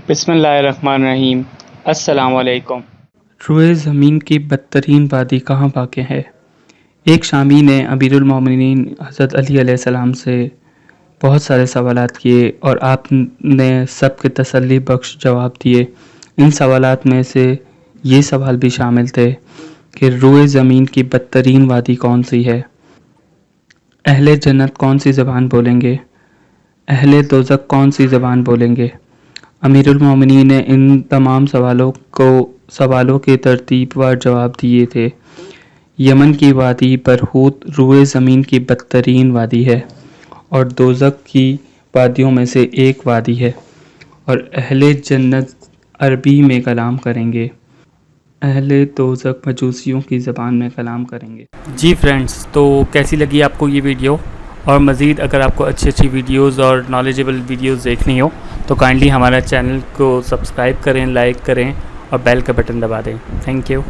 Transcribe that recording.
بسم اللہ الرحمن الرحیم۔ السلام علیکم۔ روئے زمین کی بدترین وادی کہاں واقع ہے؟ ایک شامی نے امیر المومنین حضرت علی علیہ السلام سے بہت سارے سوالات کیے اور آپ نے سب کے تسلی بخش جواب دیے۔ ان سوالات میں سے یہ سوال بھی شامل تھے کہ روئے زمین کی بدترین وادی کون سی ہے؟ اہل جنت کون سی زبان بولیں گے؟ اہل دوزخ کون سی زبان بولیں گے؟ امیر المومنین نے ان تمام سوالوں کے ترتیب وار جواب دیے تھے۔ یمن کی وادی برہوت روئے زمین کی بدترین وادی ہے اور دوزخ کی وادیوں میں سے ایک وادی ہے، اور اہل جنت عربی میں کلام کریں گے، اہل دوزخ مجوسیوں کی زبان میں کلام کریں گے۔ جی فرینڈز، تو کیسی لگی آپ کو یہ ویڈیو؟ اور مزید اگر آپ کو اچھی ویڈیوز اور نالجیبل ویڈیوز دیکھنی ہو تو کائنڈلی ہمارا چینل کو سبسکرائب کریں، لائک کریں اور بیل کا بٹن دبا دیں۔ Thank you.